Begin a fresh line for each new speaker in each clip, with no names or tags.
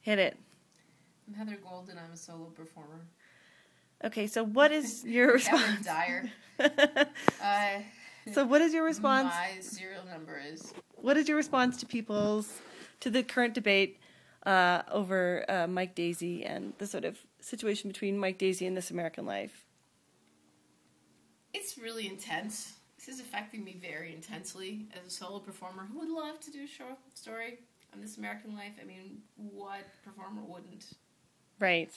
Hit it.
I'm Heather Golden. I'm a solo performer.
Okay, so what is your response?
Dyer.
So what is your response?
My serial number is...
What is your response to the current debate over Mike Daisey and the sort of situation between Mike Daisey and This American Life?
It's really intense. This is affecting me very intensely as a solo performer who would love to do a short story on This American Life. I mean, what performer wouldn't?
Right.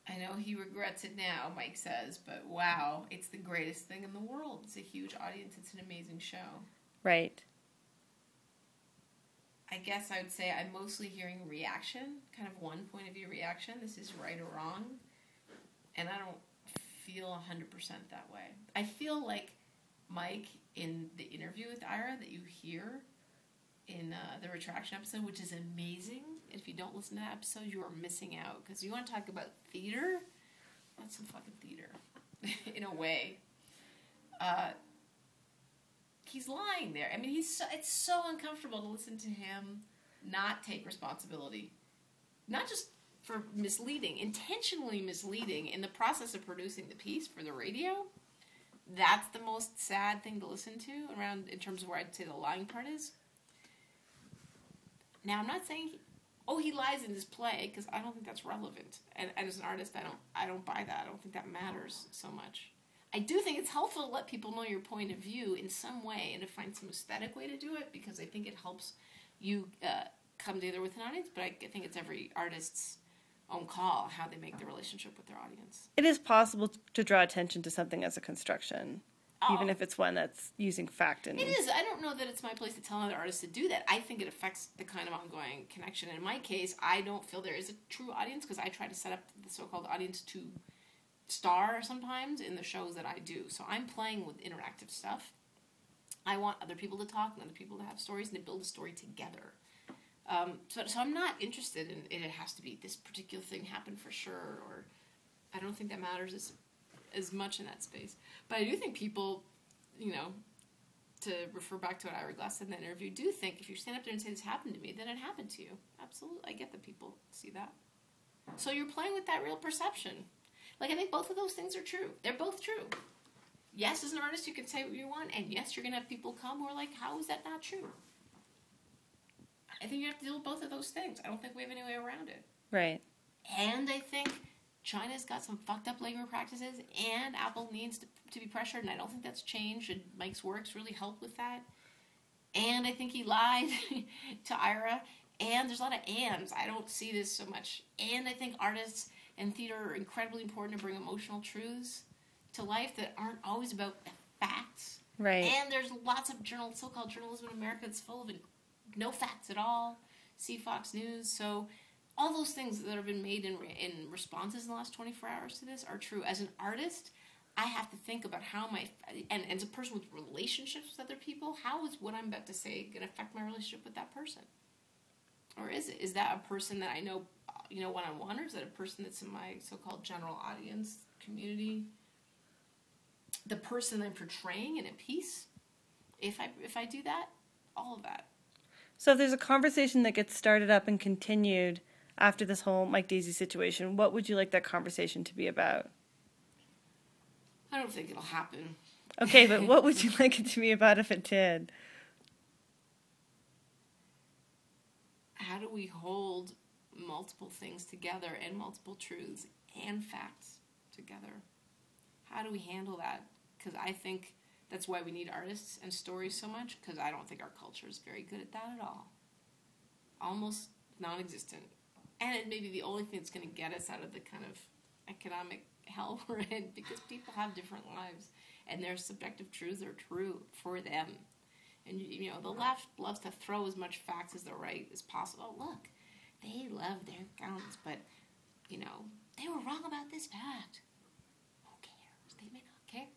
I know he regrets it now, Mike says, but wow, it's the greatest thing in the world. It's a huge audience. It's an amazing show.
Right.
I guess I would say I'm mostly hearing reaction, kind of one point of view reaction. This is right or wrong. And I don't feel 100% that way. I feel like Mike, in the interview with Ira that you hear in the retraction episode, which is amazing. If you don't listen to that episode, you are missing out. Because you want to talk about theater? That's some fucking theater. In a way. He's lying there. I mean, it's so uncomfortable to listen to him not take responsibility. Not just for misleading, intentionally misleading in the process of producing the piece for the radio. That's the most sad thing to listen to around in terms of where I'd say the lying part is. Now, I'm not saying he lies in his play, because I don't think that's relevant. And as an artist, I don't buy that. I don't think that matters so much. I do think it's helpful to let people know your point of view in some way and to find some aesthetic way to do it, because I think it helps you come together with an audience. But I think it's every artist's own call how they make the relationship with their audience.
It is possible to draw attention to something as a construction. Even if it's one that's using fact. It
is. I don't know that it's my place to tell another artist to do that. I think it affects the kind of ongoing connection. In my case, I don't feel there is a true audience because I try to set up the so-called audience to star sometimes in the shows that I do. So I'm playing with interactive stuff. I want other people to talk and other people to have stories and to build a story together. So I'm not interested in it has to be this particular thing happened for sure, or I don't think that matters as much in that space. But I do think people, to refer back to what Ira Glass said in that interview, do think if you stand up there and say this happened to me, then it happened to you. Absolutely. I get that people see that. So you're playing with that real perception. Like, I think both of those things are true. They're both true. Yes, as an artist, you can say what you want, and yes, you're going to have people come who are like, how is that not true? I think you have to deal with both of those things. I don't think we have any way around it.
Right.
And I think China's got some fucked up labor practices, and Apple needs to be pressured, and I don't think that's changed, and Mike's works really help with that. And I think he lied to Ira, and there's a lot of ands. I don't see this so much. And I think artists and theater are incredibly important to bring emotional truths to life that aren't always about facts.
Right.
And there's lots of so-called journalism in America that's full of no facts at all. See Fox News. So all those things that have been made in responses in the last 24 hours to this are true. As an artist, I have to think about how and as a person with relationships with other people, how is what I'm about to say going to affect my relationship with that person? Or is it? Is that a person that I know, one-on-one, or is that a person that's in my so-called general audience community? The person I'm portraying in a piece, if I do that, all of that.
So if there's a conversation that gets started up and continued after this whole Mike Daisey situation, what would you like that conversation to be about?
I don't think it'll happen.
Okay, but what would you like it to be about if it did?
How do we hold multiple things together and multiple truths and facts together? How do we handle that? Because I think that's why we need artists and stories so much, because I don't think our culture is very good at that at all. Almost non-existent. And it may be the only thing that's going to get us out of the kind of economic hell we're in, because people have different lives, and their subjective truths are true for them. And, the left loves to throw as much facts as the right as possible. Oh, look, they love their guns, but, they were wrong about this fact. Who cares? They may not care.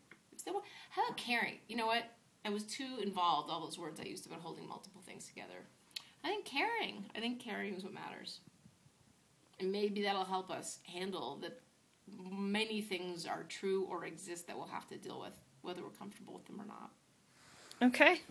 How about caring? You know what? I was too involved, all those words I used about holding multiple things together. I think caring is what matters. And maybe that'll help us handle that many things are true or exist that we'll have to deal with, whether we're comfortable with them or not.
Okay.